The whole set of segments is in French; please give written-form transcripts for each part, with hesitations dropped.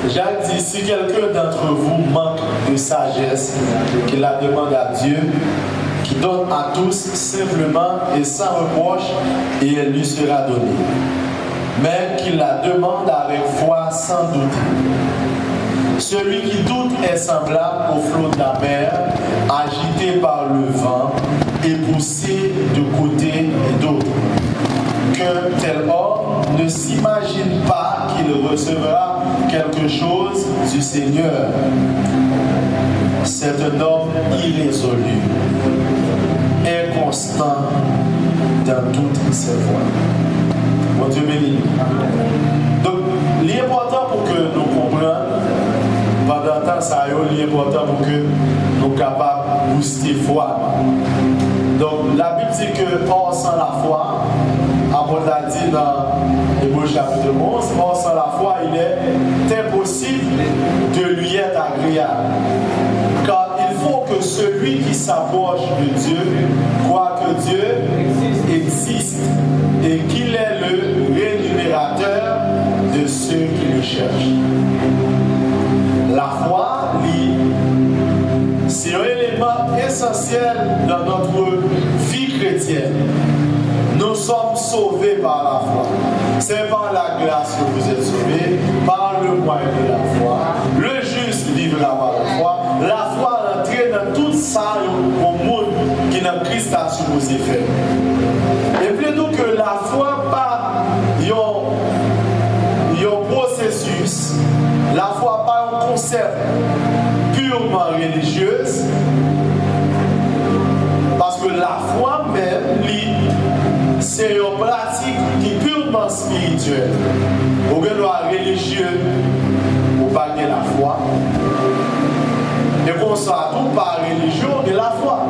Jacques dit, si quelqu'un d'entre vous manque de sagesse, qu'il la demande à Dieu, qui donne à tous simplement et sans reproche, et elle lui sera donnée. Mais qu'il la demande avec foi sans douter. Celui qui doute est semblable au flot de la mer, agité par le vent et poussé de côté et d'autre. Que tel homme ne s'imagine pas qu'il recevra quelque chose du Seigneur. C'est un homme irrésolu, inconstant dans toutes ses voies. Mon Dieu béni. Donc, l'important pour que nous comprenions, pendant le temps, ça est important pour que nous soyons capables de booster la foi. Donc, la Bible dit que or sans la foi, apôtre a dit dans Hébreux chapitre 11, or sans la foi, il est impossible de lui être agréable. Car il faut que celui qui s'approche de Dieu croit que Dieu existe et qu'il est le rémunérateur de ceux qui le cherchent. La foi, c'est un élément essentiel dans notre vie chrétienne. Nous sommes sauvés par la foi. C'est par la grâce que vous êtes sauvés, par le moyen de la foi. Le juste vivra par la foi. La foi entraîne dans tout ça au monde qui n'a Christ a supposé faire. Et plutôt que la foi par un processus, la foi par un concept purement religieux, parce que la foi même, c'est une pratique qui est purement spirituelle. Au lieu de religieux, ou pas de la foi. Et comme ça, tout par religion de la foi.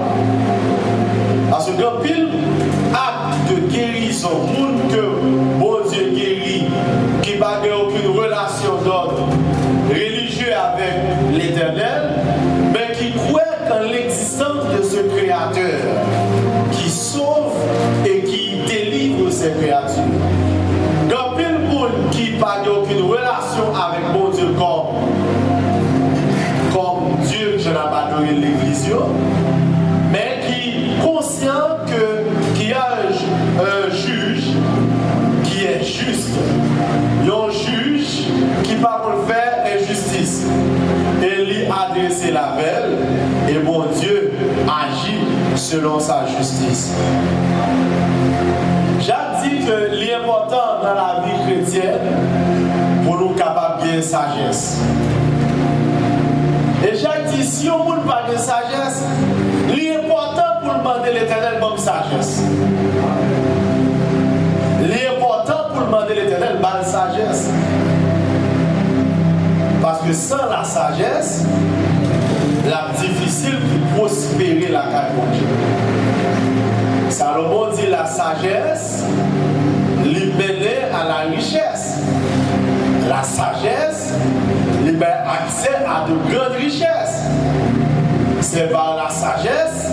Parce que dans pile acte de guérison, monde que bon Dieu guérit, qui n'a aucune relation d'ordre religieux avec l'Éternel, mais qui croit dans l'existence de ce Créateur, qui sauve et qui délivre ses créatures. Dans pile monde qui n'a aucune relation avec bon Dieu comme Dieu que je n'ai pas donné l'Église, mais qui est conscient qu'il y a un juge qui est juste. Il y a un juge qui parle faire injustice. Et lui adresser la belle, et mon Dieu agit selon sa justice. Jacques dit que l'important dans la vie chrétienne, pour nous capables de sagesse. Et Jacques dit, si on ne parle pas de sagesse, l'important pour demander l'Éternel comme sagesse. L'important pour demander l'Éternel, c'est la sagesse. Parce que sans la sagesse, c'est difficile de prospérer la carrière de Dieu. Salomon dit la sagesse lui mène à la richesse. La sagesse lui donne accès à de grandes richesses. C'est par la sagesse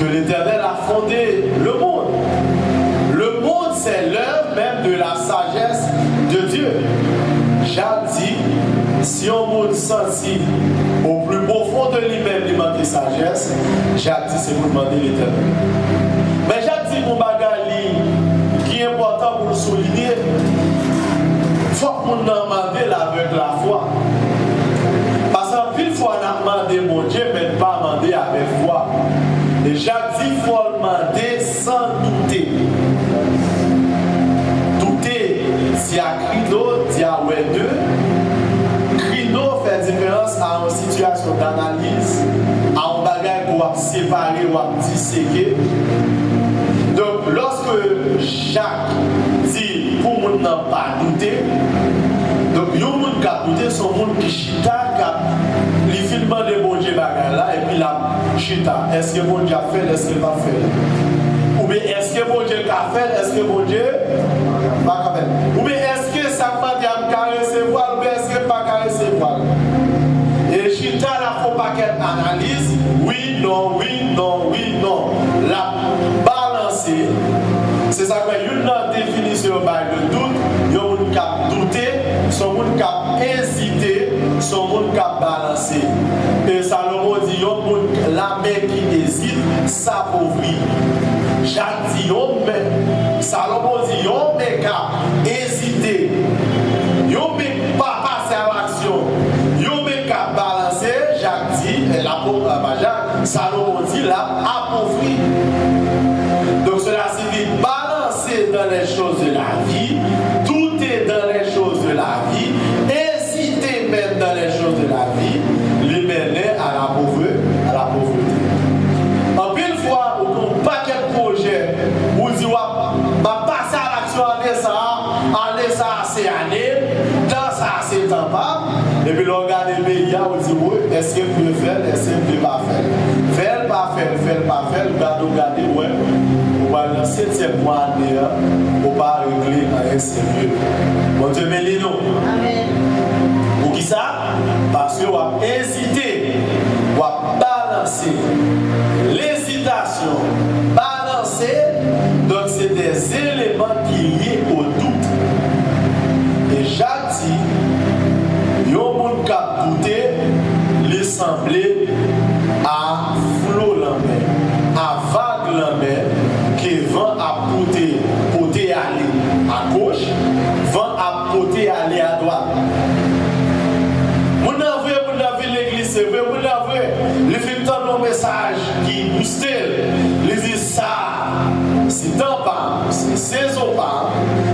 que l'Éternel a fondé le monde. Le monde, c'est l'œuvre même de la sagesse de Dieu. Jacques dit, si on monde senti au plus profond de lui-même, il manque de sagesse, Jacques dit, c'est pour demander l'Éternel. Mais Jacques dit, mon bagage qui est important pour nous souligner, il faut que nous demandions avec la foi. Parce qu'en pile fois, on a demandé mon Dieu, mais pas demandé avec foi. Et Jacques dit, il faut demander sans douter. Douter, c'est à crino, c'est à ouais deux. Crino fait différence à une situation d'analyse, à un bagage qu'on va séparer ou à disséquer. Donc, lorsque Jacques dit pour nous ne pas douter, donc il y a un monde qui a douté, son monde qui chita, qui a filmé de bon Dieu là, et puis la chita. Est-ce que bon Dieu a fait, est-ce qu'il va faire? Ou bien est-ce que bon Dieu a fait, est-ce que bon Dieu va faire? Ou bien est-ce que ça m'a dit à recevoir, ou bien est-ce que pas qu'à recevoir? Et chita la faut pas qu'elle analyse, oui, non, oui, non, oui, non. La balancer. C'est ça que une définition de doute, il y a un cap douter, son monde qui a hésité, son monde qui a balancé. Et Salomon dit, la main qui hésite, s'appauvrit. Jacques dit, Salomon dit, yon main qui a hésité, yon main pas passer à l'action, yon main qui a balancé, Jacques dit, Salomon dit, l'a appauvri. Donc cela signifie balancer dans les choses de la vie, douter dans les choses de la vie, hésiter même dans les choses de la vie, les mener à la pauvreté. En pile fois, on a un paquet de projets, on dit, va passer à l'action en ça, c'est année, dans ça, c'est temps pas. Et puis, on regarde le pays, on dit, oui, est-ce qu'il peut faire, est-ce qu'il ne peut pas faire. Faire, pas faire, regarder, ouais. On va dans 7e mois année, on va régler un sérieux. Bon Dieu, bénis-nous. Amen. Pour qui ça? Parce qu'on va hésiter, on va balancer. L'hésitation, balancer, donc c'est des éléments qui lient au doute. Et Jacques dit, il y a un monde qui a douté, il semblait à flot la mer, à vague la mer, qui vont à porter aller à gauche, vont à porter aller à droite. Mon avoué, l'église, c'est vrai, mon avoué, il fait tant de messages qui boostent, il dit ça, c'est temps pas, c'est saison pas,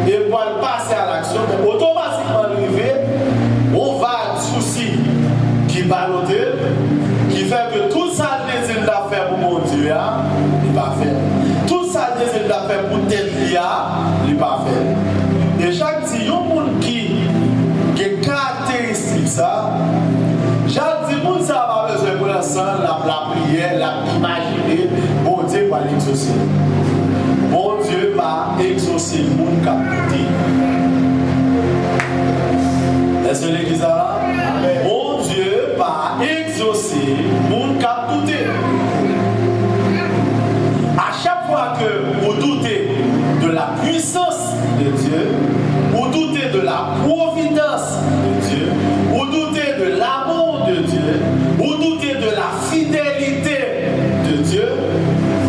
et pour passer à l'action, mais automatiquement arrivé, on va à souci qui ballotte, qui fait que tout ça désir d'affaires pour mon Dieu, il va faire. Tout ça désir d'affaires pour tête il va faire. Et chaque dit, il y a un monde qui est caractéristique ça. Chaque dit, monde ça va besoin pour l'instant, la prière, l'imaginer, bon Dieu va l'exaucer. Bon Dieu va exaucer le monde qui a douté. Est-ce que l'église a là? Bon Dieu va exaucer le monde qui a douté. À chaque fois que vous doutez de la puissance de Dieu, vous doutez de la providence de Dieu, vous doutez de l'amour de Dieu, vous doutez de la fidélité de Dieu,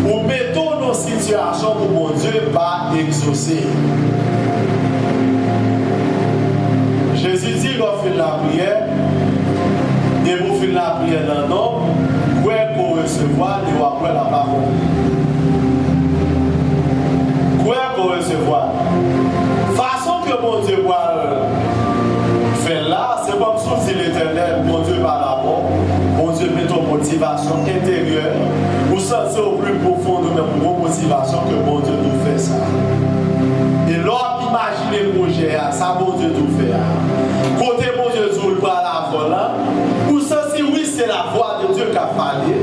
vous mettez nos situations où mon Dieu va exaucer. Jésus dit qu'on fait la prière, et vous faites la prière dans l'homme, pour recevoir, et après la parole. Pour recevoir. Façon que mon Dieu va faire là, c'est comme si l'éternel, mon Dieu va d'abord, mon Dieu met ton motivation intérieure, vous sentez au plus profond de votre motivation que mon Dieu nous fait ça. Et l'homme imagine le projet, ça mon Dieu nous fait. Côté mon Dieu nous va la voix là, vous sentez oui c'est la voix de Dieu qui a parlé.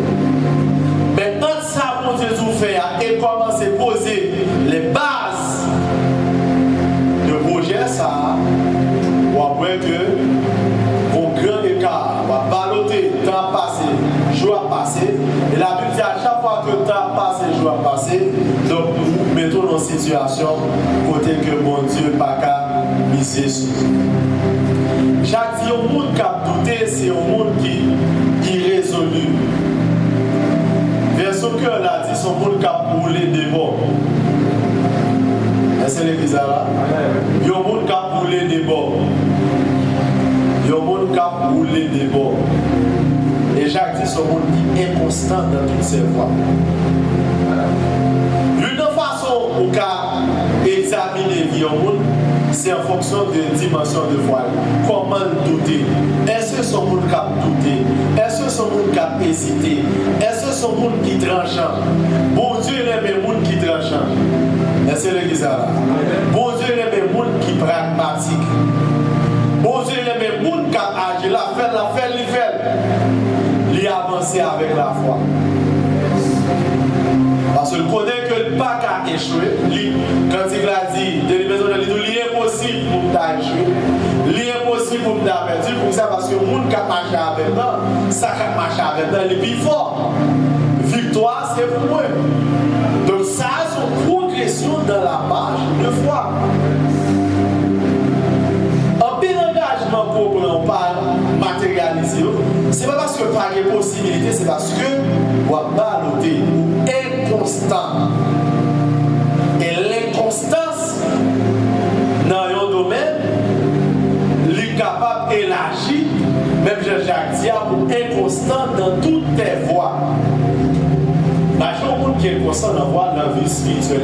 Mais quand ça mon Dieu nous fait et commence à poser les bases de projet ça, on voit que vos grand écart va balloter, temps passé, jour passé. Et la Bible dit à chaque fois que temps passé, jour passé, donc nous mettons dans une situation côté que mon Dieu n'a pas qu'à miser sur. Chaque dit au monde qui a douté, c'est un monde qui est irrésolu. Vers son cœur là, dit son monde qui a brûlé des bords. Est-ce que l'église là? Il y a un monde qui a brûlé des bords. Il y a un monde qui a brûlé des bords. Et Jacques dit son monde qui est inconstant dans toutes ses voies. L'une façon pour examiner la vie au monde, c'est en fonction de dimension de foi. Comment douter? Est-ce que son monde qui a douté? Est-ce que son monde qui a hésité? Est-ce que son monde qui tranchant? Bon Dieu aime les monde qui tranchant. Est-ce que l'église là? Bon Dieu aime les monde qui pragmatique. Bon Dieu aime les monde qui a agi, la fait, il avancer avec la foi. Parce qu'il connaît que le pas a échoué. Quand il a dit, il est impossible pour nous échouer. Il est impossible pour nous perdu. Pour ça, parce que le monde qui a marché avec nous, ça qui a marché avec nous, il est plus fort. Victoire, c'est pour moi. Donc, ça a son progression dans la marche de foi. En bien engagé Ce n'est pas parce que pas de possibilité, c'est parce que vous n'avez pas noté inconstant. Et l'inconstance dans un domaine, est capable d'élargir, même Jean-Jacques dit, pour inconstant dans toutes tes voies. Imaginez un monde qui est inconstant dans la vie spirituelle.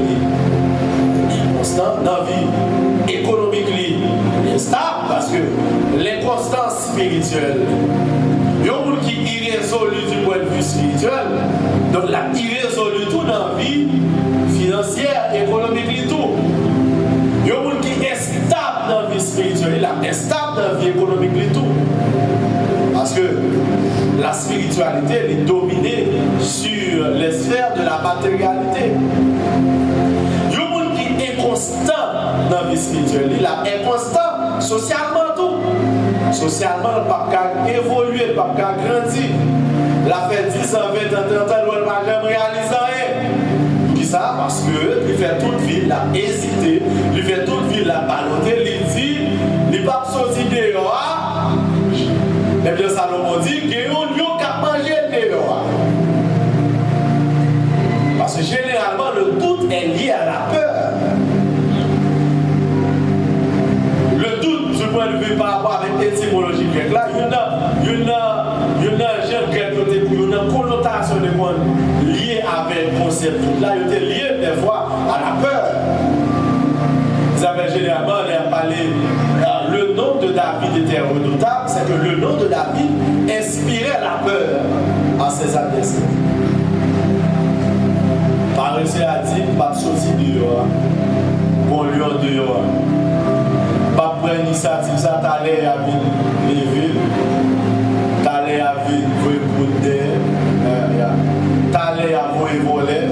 Inconstant dans la vie économique, instable, parce que l'inconstance spirituelle, il y a un monde qui est irrésolu du point de vue spirituel, donc la irrésolu tout dans la vie financière, économique, tout. Il y a un monde qui est stable dans la vie spirituelle, il est instable dans la vie économique, tout. Parce que la spiritualité elle est dominée sur les sphères de la matérialité. Il y a un monde qui est inconstant dans la vie spirituelle, il est inconstant socialement tout. Socialement, il ne peut pas évoluer, il ne peut pas grandir. Il a fait 10 ans, 20 ans, 30 ans, il ne va jamais réaliser rien. Qui ça? Parce qu'il fait toute vie, il a hésité, il fait toute vie, il a ballotté, il dit, il ne peut pas sortir dehors. Et bien Salomon dit, il y a un lion qui a mangé dehors. Parce que généralement, le doute est lié à la peur. Le doute, du point de vue par rapport avec l'étymologie grecque, là, il y a un jeune grec, il y a une connotation de monde liée avec le concept. Là, il est lié des fois à la peur. Vous avez généralement parlé, le nom de David était redoutable, c'est que le nom de David inspirait la peur à ses adversaires. Par exemple, a dit, pas sortir dehors, bon lion dehors. Pas prendre l'initiative, ça t'allait à lever, t'allais à vivre pour d'air, t'allais à voler,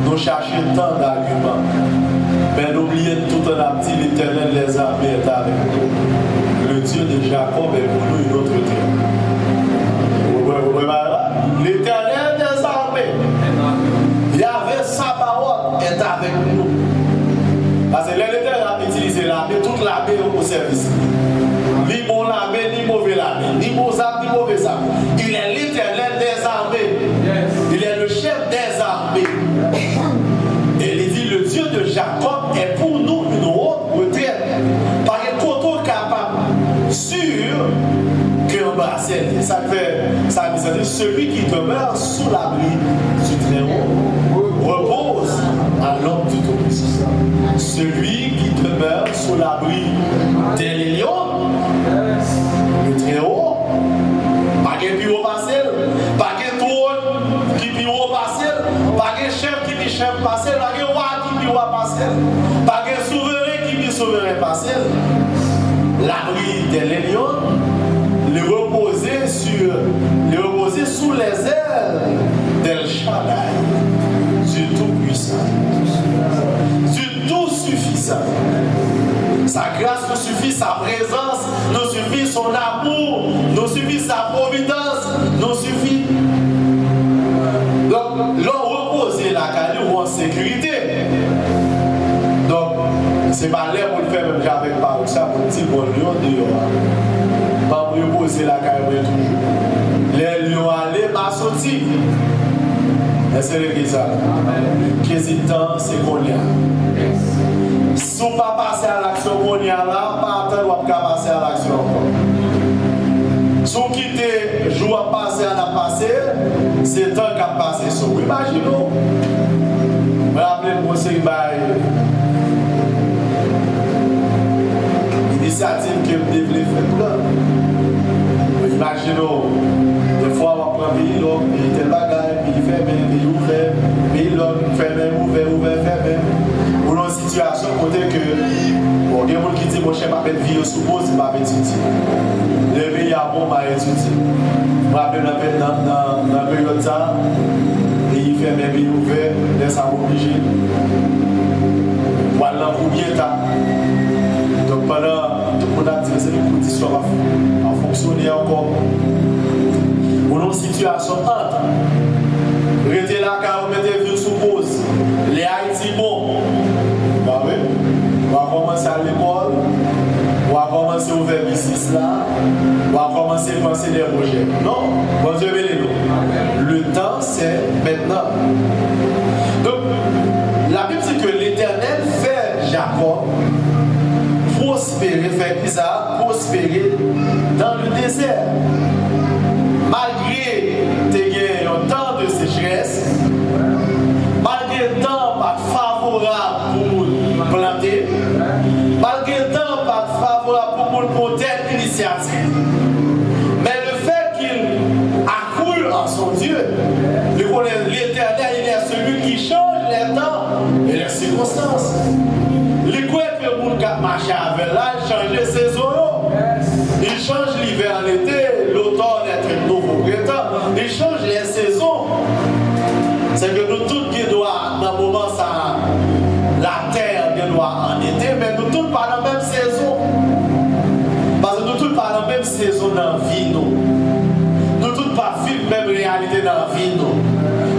nous chercher tant d'arguments. Mais n'oubliez tout un petit, l'Éternel les armées est avec nous. Le Dieu de Jacob est pour nous une autre terre. L'Éternel des armées, Yahvé Sabaoth est avec nous. Parce que l'Éternel a utilisé l'armée, toute l'armée au service. Ni bon armée, ni mauvais armée, ni bon âme, ni mauvais âme. Il est l'Éternel des armées. Il est le chef des armées. Et il dit, le Dieu de Jacob est pour nous une haute retraite. Par un coteau capable, sûr qu'un bassin. Ça veut dire celui qui demeure sous l'abri du Très-Haut repose à l'ombre du Tout-Puissant. Celui qui demeure sous l'abri des lions, le Très-Haut, pas de bureau passé, pas de trône qui bureau passé, pas de chef qui dit chef passé, pas de roi qui dit roi passé, pas de souverain qui dit souverain passé. L'abri des lions, le reposer sous les ailes d'El Shaddai, du Tout-Puissant, du Tout-Suffisant. Sa grâce nous suffit, sa présence nous suffit, son amour nous suffit, sa providence nous suffit. Donc, l'on reposer la calme ou en sécurité. Donc, c'est pas l'air pour le faire même avec par ça pour dire bon lion dehors. Pas pour reposer la calme toujours. Les lions allaient pas sortir. Et c'est l'église. Qu'hésitant, c'est qu'on y a. Si on ne pas passer à l'action qu'on y a là, pas attendre qu'on va passer à l'action encore. Si on quitte, joue à passer à la passer, c'est temps qu'à passer sur vous. Imaginez-vous. Rappelez-moi ce qui va l'initiative que vous devez faire là. Imaginez-vous. Des fois, on prend un pays long, il tel bagaille, puis il ferme, puis il ouvert, pays long, ferme, ouvert, ferme. Pour une situation côté que, bon, il y a des gens qui disent, mon chef m'a fait vie, suppose, il m'a fait étudier. Le pays a bon, m'a étudié. Je me rappelle dans la période de ça, pays fermé, pays ouvert, laisse à obligé. Voilà, combien de temps? Donc pendant tout le monde a dit que c'est une condition à fonctionner encore. Pour une situation entre, restez là car vous mettez vu sous pause. Les Haïti bon. Bah oui. On va commencer à l'école, on va commencer commencer à ouvrir le business là, on va commencer à penser des projets. Non, bon Dieu, nous. Le temps, c'est maintenant. Donc, la Bible dit que l'Éternel fait Jacob prospérer, fait Isaac prospérer dans le désert. Malgré un temps de sécheresse, malgré le temps pas favorable pour planter, malgré le temps pas favorable pour telle initiative, mais le fait qu'il accoule en son Dieu, l'Éternel, il est celui qui change les temps et les circonstances. Il croit que le monde qui marche avec là, il change les saisons. Il change l'hiver en été, l'automne est un nouveau printemps. Il change les saisons. C'est que nous tous qui doivent, dans le moment, ça, la terre doit en été, mais nous tous pas dans la même saison. Parce que nous tous pas dans la même saison dans la vie. Nous tous pas vivre la même réalité dans la vie.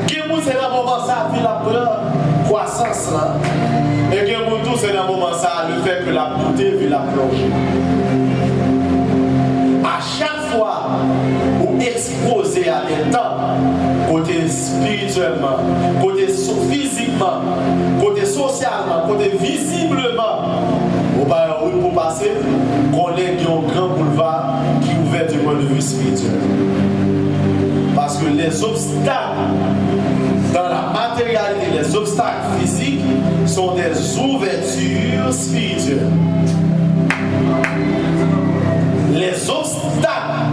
Qui c'est dans le moment ça, vie la croissance là. Et qui c'est dans le moment ça, le fait que la beauté vit la plongée. À chaque fois où exposé à des temps, côté spirituellement, côté physiquement, côté socialement, côté visiblement, pour passer, qu'on ait un grand boulevard qui est ouvert du point de vue spirituel. Parce que les obstacles dans la matérialité, les obstacles physiques sont des ouvertures spirituelles. Les obstacles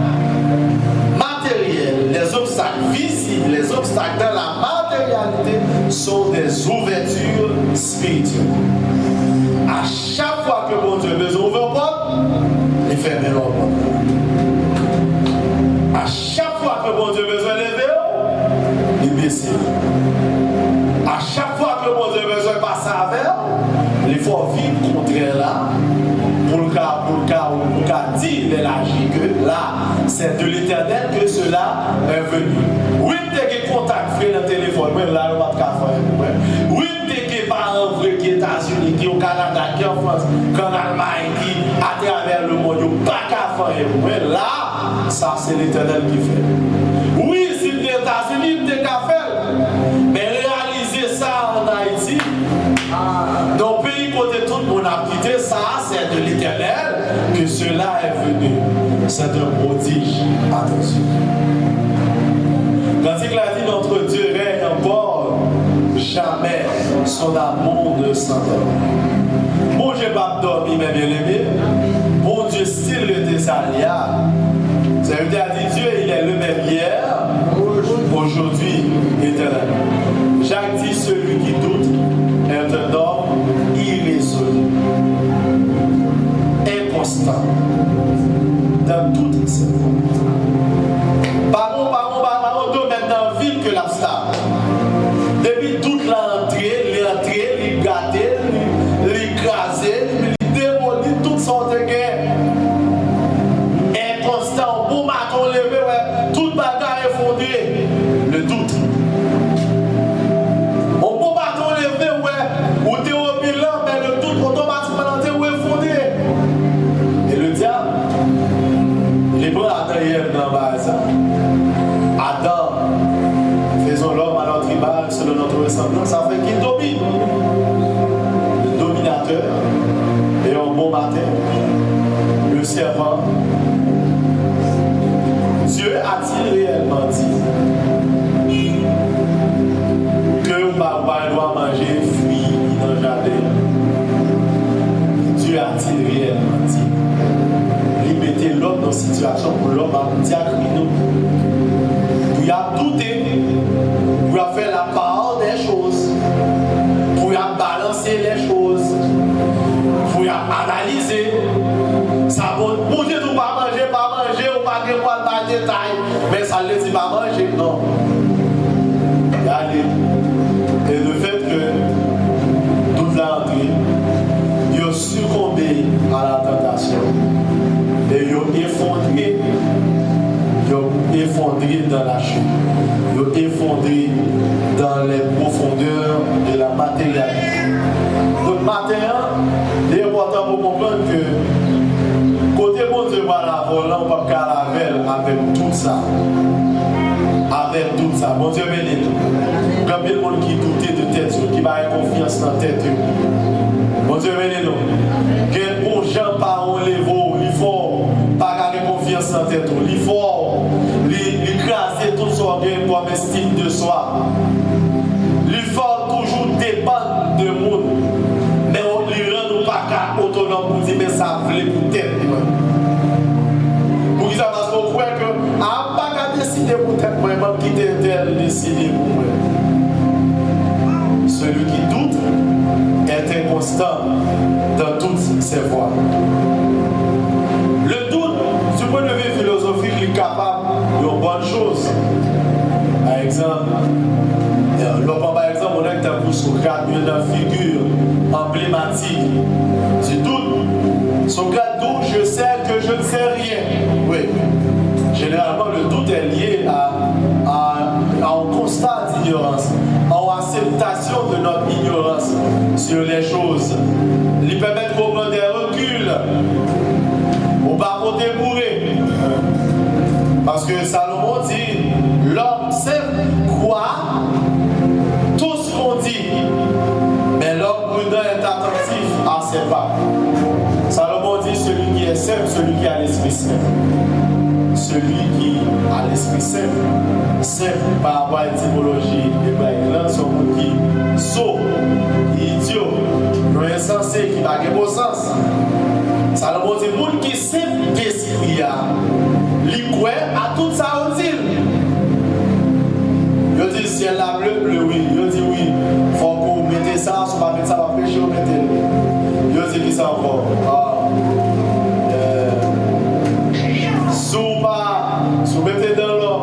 matériels, les obstacles visibles, les obstacles dans la matérialité sont des ouvertures spirituelles. À chaque fois que mon Dieu besoin d'ouvrir une porte, il ferme la porte. À chaque fois que mon Dieu besoin de lever, il baisse. À chaque fois que mon Dieu besoin de passer avec, il faut vivre contre là. Pour le cas dire l'élargie que là, c'est de l'Éternel que cela est venu. Oui, tu as contact frère dans le téléphone, mais là, on va te faire. Oui, tu as parents frères qui sont aux États-Unis, qui sont au Canada, qui sont en France, qui sont en Allemagne, qui à travers le monde, ils n'ont pas qu'à faire. Mais là, ça, c'est l'Éternel qui fait. Oui, si tu es aux États-Unis, tu as qu'à faire. Mais réaliser ça en Haïti, dans le pays côté tout le monde a quitté, ça c'est de l'Éternel que cela est venu. C'est un prodige à nos yeux. Quand il a dit notre Dieu règne encore, jamais son amour ne s'endort. Bon Dieu pas dormi, mais bien aimé. Bon Dieu style le Thessalia. Ça veut dire Dieu il est le même hier, aujourd'hui, éternellement. Jacques dit celui qui doute est un homme irrésolu, inconstant, dans toutes ses voies. Pardon, domaine dans la ville que l'abstable. Depuis toute l'entrée, gâté, l'écrasé, démoli, toute sorte de guerre. Inconstant, bon matin levé, toute bagarre effondrée. Le doute. Adam, faisons l'homme à notre image, selon notre ressemblance, ça fait qu'il domine. Le dominateur, et un bon matin, le serpent. Dieu a-t-il réellement dit que le barbares doit manger fruits dans le jardin? Dieu a-t-il réellement dit? Il mettait l'homme dans une situation pour l'homme à diagnostiquer. Pour y avoir douté, pour y avoir fait la part des choses, pour y avoir balancé les choses, pour y avoir analysé. Ça va, pour dire tout pas manger, ou pas de quoi dans le détail, mais ça ne dit pas manger, non. Regardez. Et le fait que toute l'entrée, ils ont succombé à la tentation. Et ils ont effondré dans la chute. Ils ont effondré dans les profondeurs de la matérialité. Donc, maintenant, il est important pour comprendre que ça. Avec tout ça, bon Dieu béni nous. Quand il y a des gens qui doutent de tête, qui n'a pas confiance dans la tête. Bon Dieu béni nous. Que pour gens pas on les vaut, il faut pas garder confiance dans la tête. Il faut écraser tout ce orgueil comme estime de soi. Il faut toujours dépendre de monde. Mais on ne rend pas autonome pour dire mais ça voulait pour tête. Pour qu'ils avancent pour croire que ah pas décider pour tête moi même quitter tel décider pour moi. Celui qui doute est inconstant dans toutes ses voies. Le doute, du point de vue philosophique, il est capable de bonnes choses. Par exemple, on a un tabou Socrate, une figure emblématique du doute. Socrate doute, je sais que je ne sais rien. Oui. Généralement, le doute est lié à un constat d'ignorance, à une acceptation de notre ignorance sur les choses. Il permet de prendre des reculs. On va pas bourré. Parce que Salomon dit, l'homme sait quoi tout ce qu'on dit, mais l'homme prudent est attentif à ses pas. Salomon dit, celui qui est simple, celui qui a l'esprit simple. Celui qui a l'esprit simple par rapport à l'étymologie hébraïque, c'est un mot qui saut, idiot, insensé, qui n'a pas de sens. Salomon dit, le monde qui est simple d'esprit, il croit à tout ça utile. Il dit, si elle a bleu, oui. Il dit, oui, il faut que vous mettez ça, si vous ne mettez ça, vous pécher, vous mettez. Il dit, qui ça encore? Si vous mettez dans l'eau,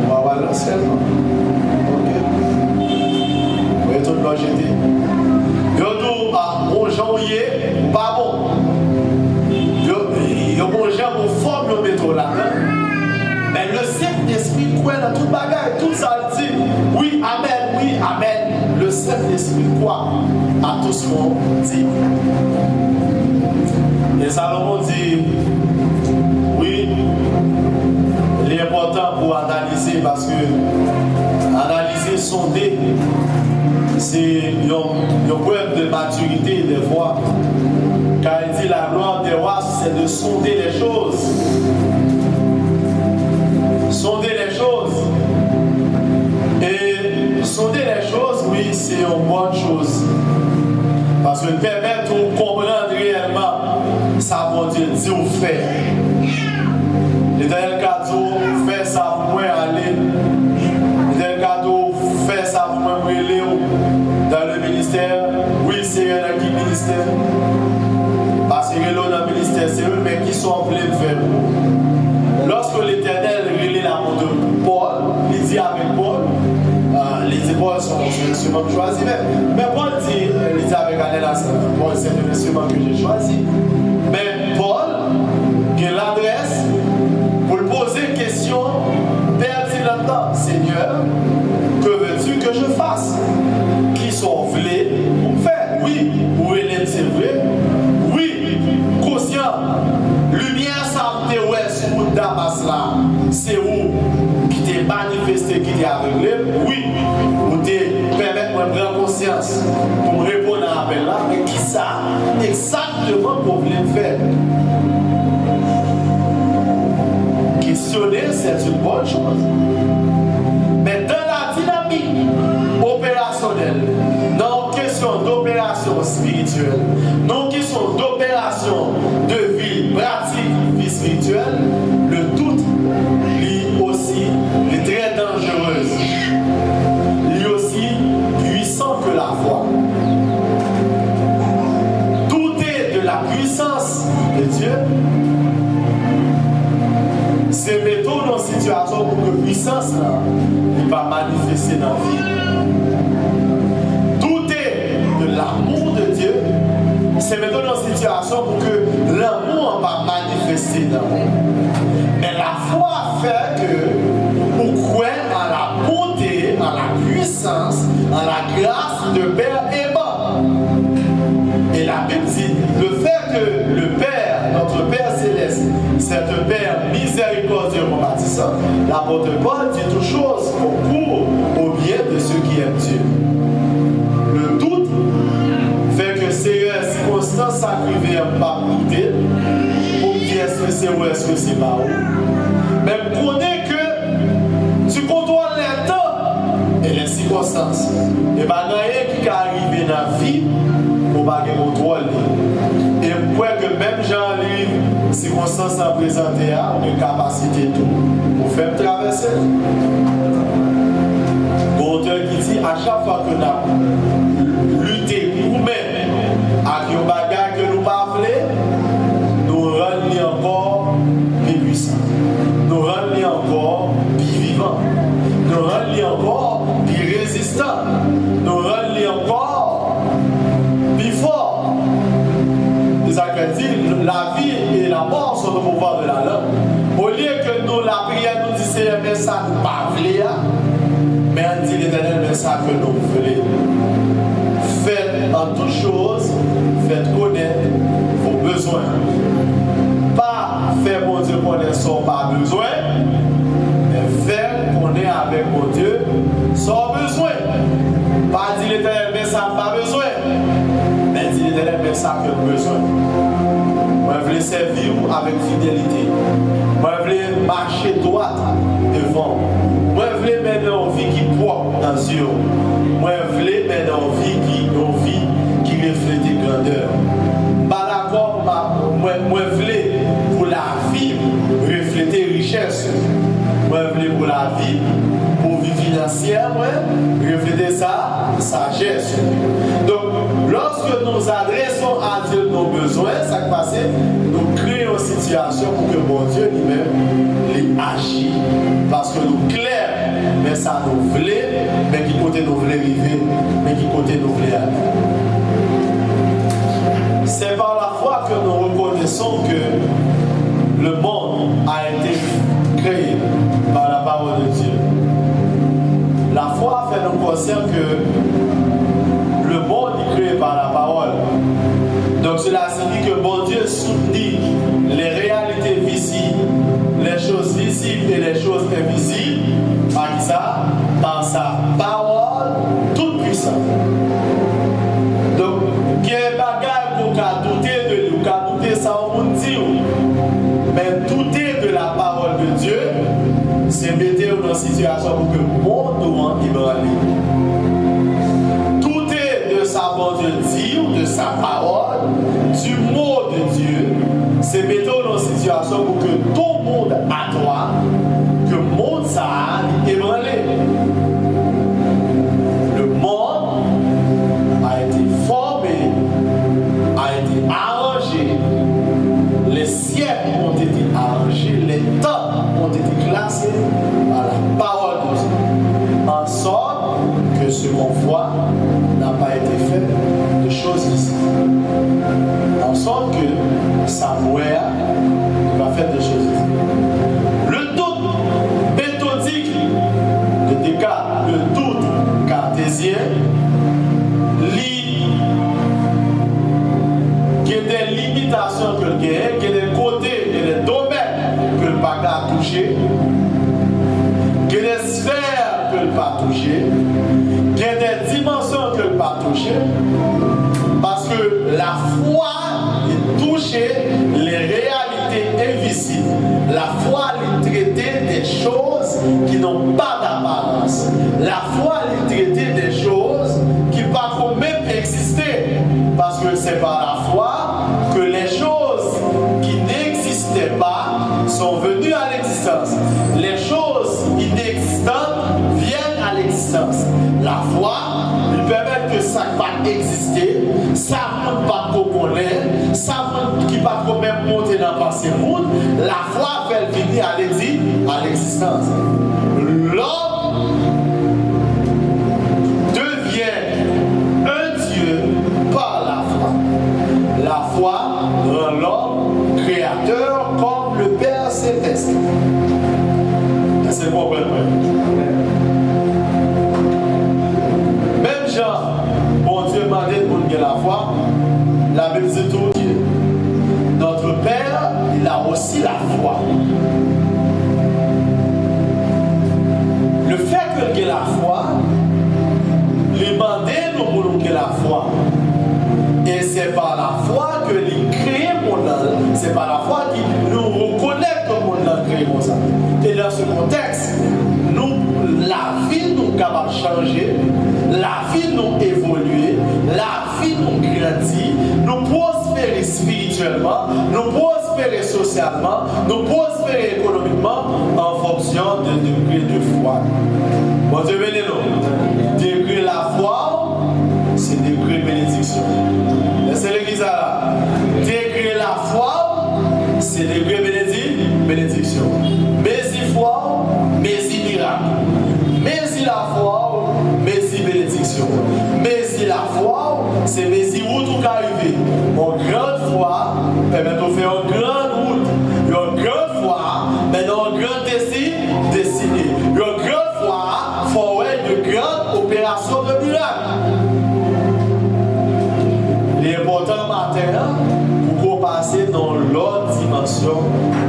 on va voir le ciel. Ok. Vous voyez tout le monde jeté. Il dit, bon janvier, pas bon. Il y a bon gens pour former le métro là-dedans. Mais le Saint-Esprit croit dans toute bagaille, tout ça dit. Oui, amen. Le Saint-Esprit croit à tout ce qu'on dit. Et Salomon dit, oui, il est important pour analyser parce que analyser, sonder, c'est une preuve de maturité des fois. Car il dit la gloire des rois, c'est de sonder les choses. Sonder les choses. Et sonder les choses, oui, c'est une bonne chose. Parce que permet de comprendre réellement ça, mon Dieu, dit ou fait. L'éternel cadeau, fait ça pour moi aller. L'éternel cadeau, fait ça pour moi brûler dans le ministère. Oui, c'est un qui ministère. Parce que l'on dans le ministère, c'est eux mais qui sont en plein faire. Lorsque l'Éternel relève l'amour de Paul, il dit avec Paul, les épaules sont un instrument choisi. Mais Paul dit, il dit avec Anélas, Paul c'est un instrument que j'ai choisi. Mais Paul, qui l'adresse pour lui poser une question pertinente. Seigneur, que veux-tu que je fasse? Qui sont vlés pour me faire? Oui, pour élève c'est vrai. Oui, conscient. Lumière, ça me dit, ouais, sur le Damas là, c'est où qui t'est manifesté, qui t'est aveuglé? Oui, pour te permettre de prendre conscience, pour me répondre à l'appel là, mais qui ça? Exactement pour vous faire. Questionner, c'est une bonne chose. Mais dans la dynamique opérationnelle, non question d'opération spirituelle, non question d'opération de vie pratique, vie spirituelle, le doute, lui aussi, est très dangereuse. Lui aussi, puissant que la foi. Douter de la puissance de Dieu, c'est mettre dans une situation pour que la puissance ne va manifester dans la vie. Douter de l'amour de Dieu, c'est mettre dans une situation pour que l'amour va manifester dans la vie. Mais la foi fait que, pour croire en la bonté, en la puissance, en la grâce de Père aimant. Et la Bible dit, le fait que le Père, notre Père céleste, c'est un Père miséricordieux, ça qui vient pas douter, pour me dire est-ce que c'est ou est-ce que c'est pas où. Mais connais que tu contrôles les temps et les circonstances. Et pas rien qui arrive dans la vie, on va contrôler. Et pour que même Jean-Livre, circonstances à présenter, on a une capacité tout pour faire traverser. L'auteur qui dit à chaque fois que nous avons lutté pour nous-mêmes avec un bagage que nous ne pouvons pas, nous rendons encore plus puissants, nous rendons encore plus vivants, nous rendons encore plus résistants, nous rendons encore plus forts. Les acteurs disent la vie et la mort sont au pouvoir de la langue. Au lieu que nous, la prière nous dise mais ça nous pas vouloir. Mais on dit l'Éternel, mais ça que nous voulons. Faites en toutes choses, faites connaître vos besoins. Pas faire mon Dieu connaître son pas besoin, mais faire connaître avec mon Dieu son besoin. Pas dire l'Éternel, mais ça n'a pas besoin. Mais dire l'Éternel, mais ça que nous besoin. Moi, je veux servir avec fidélité. Moi, je veux marcher droit devant. Moi, je veux mettre une vie qui propre dans les yeux. Moi, je veux mettre une vie qui reflète la grandeur. Pas d'accord, moi, je veux pour la vie refléter richesse. Moi, je veux pour la vie, pour vie financière, moi, refléter ça, sagesse. Donc, lorsque nous adressons à Dieu nos besoins, ça qui passe, nous créons une situation pour que mon Dieu lui-même les agit. Parce que nous clairs, mais ça nous voulait, mais qui côté nous voulait arriver, mais qui côté nous voulait aller. C'est par la foi que nous reconnaissons que le monde a été créé par la parole de Dieu. La foi fait nous conscients que le monde est créé par la parole. Donc cela signifie que bon Dieu soutenit les réalités visibles, les choses visibles et les choses invisibles, par ça, par sa parole toute puissante. Donc, il y a un bagage pour douter de lui, pour douter ça au monde dit, mais douter de la parole de Dieu, c'est mettre dans une situation pour que le monde soit ébranlé. Douter de sa bonne Dieu, de sa parole, du mot de Dieu, c'est mettre dans une situation pour que tout le monde à toi, que le monde soit ébranlé. Le monde a été formé, a été arrangé, les siècles ont été arrangés, les temps ont été classés par la parole de Dieu, en sorte que ce qu'on voit n'a pas été fait de choses visibles, en sorte que Samuel va faire des choses visibles. Le doute méthodique de Descartes, le doute cartésien, qui est des limitations que le gagne, qui est des côtés et des domaines que le pas a touché, qui est des sphères que le pas touché, qui est des dimensions que le pas touché, parce que la foi est toucher les réalités invisibles. La foi est traiter des choses qui n'ont pas d'apparence. La foi est traiter des choses qui ne peuvent même exister. Parce que c'est par la foi que les choses qui n'existaient pas sont venues à l'existence. Les choses inexistantes viennent à l'existence. La foi lui permet que ça va exister, ça ne va pas connaître, ça qui ne va pas même monter dans le passé monde. La foi fait venir à l'existence. L'homme devient un Dieu par la foi. La foi rend l'homme créateur comme le Père céleste. C'est le problème. Même Jean, bon Dieu m'a dit pour nous la foi, la Bible dit tout Dieu. Notre Père, il a aussi la foi. Le fait qu'il ait la foi, lui demander nous pour nous qu'il ait la foi. Et c'est par la foi que changer, la vie nous évolue, la vie nous grandit, nous prospérer spirituellement, nous prospérer socialement, nous prospérer économiquement en fonction de degré de foi. Bon Dieu bénis-nous. Degré la foi, c'est degré bénédiction. C'est l'église là. Degré la foi, c'est degré bénédiction. Mais si foi, mais si miracle. Mais si la foi, mais si bénédiction. Mais si la foi, c'est mais si où tout arrive. En grande foi, permet de faire une grande route. Une grande foi, maintenant une grande destinée. Une grande foi, faut de grandes opérations de miracle. L'important matin, pour qu'on passe dans l'autre dimension,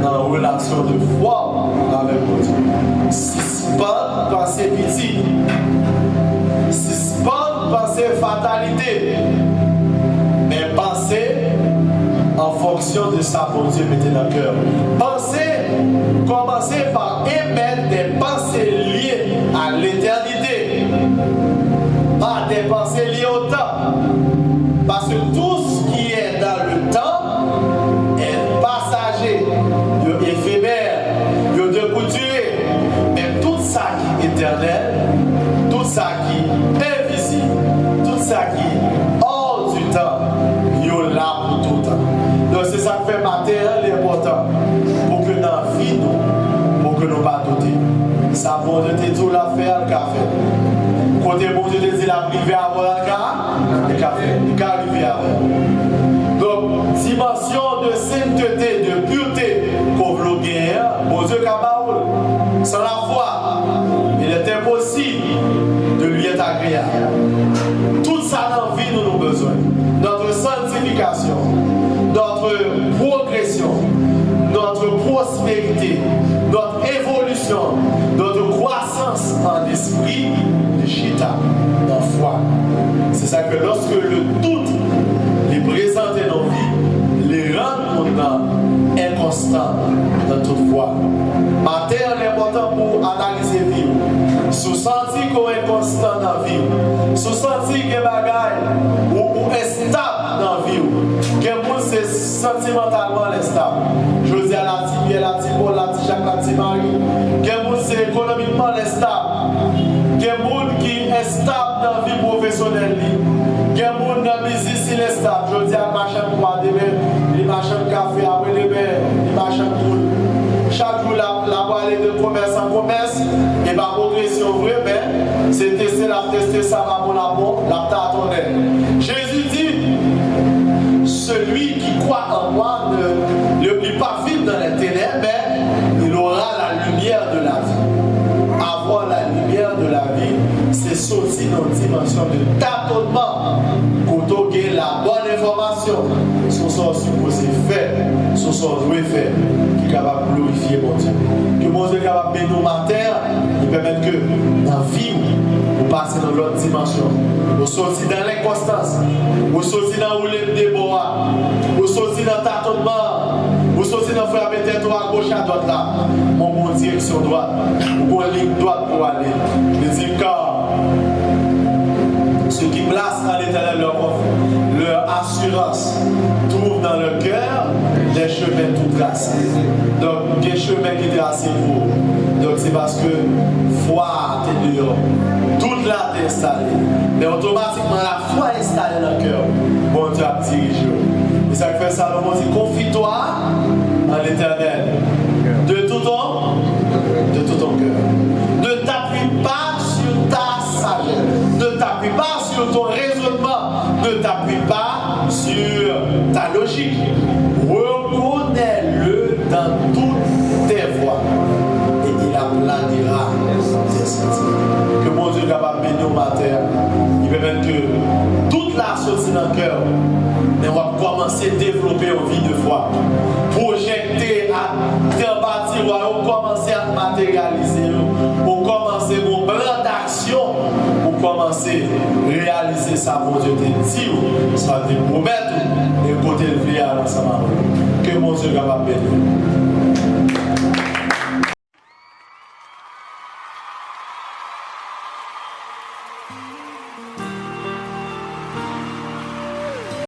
dans la relation de foi avec Dieu. Si pas penser petit, si pas penser fatalité, mais penser en fonction de ça pour Dieu mettez dans le cœur. Commencez par émettre des pensées liées à l'éternité, pas des pensées liées au temps. Parce que tout ce qui est dans le temps est passager, éphémère, de couture, mais tout ça qui est éternel, tout ça qui est invisible, tout ça qui est hors du temps, il est là pour tout le temps. Donc c'est ça qui fait matériel important pour que dans la vie, pour que nous ne pas douter. Ça bon Dieu te dit la faire le café. Côté bon Dieu te dit la privé avant le café. Le café arrivé avant. Donc, dimension de sainteté, de pureté qu'on veut gagner, bon Dieu capable. Sans la foi, il est impossible de lui être agréable. Tout ça dans la vie, nous avons besoin. Notre sanctification, notre progression, notre prospérité, notre évolution, notre croissance en esprit, de chita, en foi. C'est ça que lorsque le doute les présente dans nos vies, les rend inconstants dans toute foi. Matin, c'est important pour analyser la vie. Si senti qu'on est constant dans la vie, si senti qu'il y a des bagailles ou instable dans la vie, quelqu'un c'est sentimentalement instable. Je dis à la Tibie, la Tibole, la Tijac, la Timarie, quelqu'un c'est économiquement instable. Quelqu'un qui est stable dans la vie professionnelle. Quelqu'un dans la musique, il est stable. Je dis à ma chaîne pour demain, les machins de café, après demain, les machins de poule. Chaque jour, la voie de commerce en commerce, et ma progression vraie, mais c'est tester la tester ça, ma mon amour, la tâtonner. Jésus dit, celui qui croit en moi ne peut pas vivre dans les ténèbres, mais il aura la lumière de la vie. Avoir la lumière de la vie, c'est sortir dans une dimension de tâtonnement pour donner la bonne information sur ce qu'on supposé faire, sur ce qu'on doit faire, qui est capable de glorifier mon Dieu. Que mon Dieu est capable de bénir nos matins et permettre que dans la vie, vous passez dans l'autre dimension. Vous sortez dans l'inconstance, vous sortez dans le débois, vous sortez dans le tâtonnement, vous sortez dans le frère tête à gauche à droite là. Mon bon direction droite, ou une ligne droite pour aller. Il dit car ceux qui placent à l'éternel leur assurance trouvent dans leur cœur des chemins tout tracés. Donc, des chemins qui tracés pour. Donc, c'est parce que foi est dehors. Toute là est installée. Mais automatiquement, la foi est installée dans le cœur. Bon Dieu a dirigé. Et ça fait Salomon dit confie-toi en l'éternel. De tout ton cœur. Ne t'appuie pas sur ta sagesse. Ne t'appuie pas sur ton raisonnement. Ne t'appuie pas sur ta logique. Reconnais-le dans toutes tes voies. Et il aplanira tes sentiers. Que mon Dieu est capable de bénir au matin. Il permet que toute la sortie dans le cœur, mais on va commencer à développer une vie de foi. Projeter à bâtir, on va commencer à matérialiser, on commencer mon plan d'action, on commencer à réaliser ça, mon Dieu te dit, ça te promettre et côté le vie ensemble. Que mon Dieu est capable de bénir.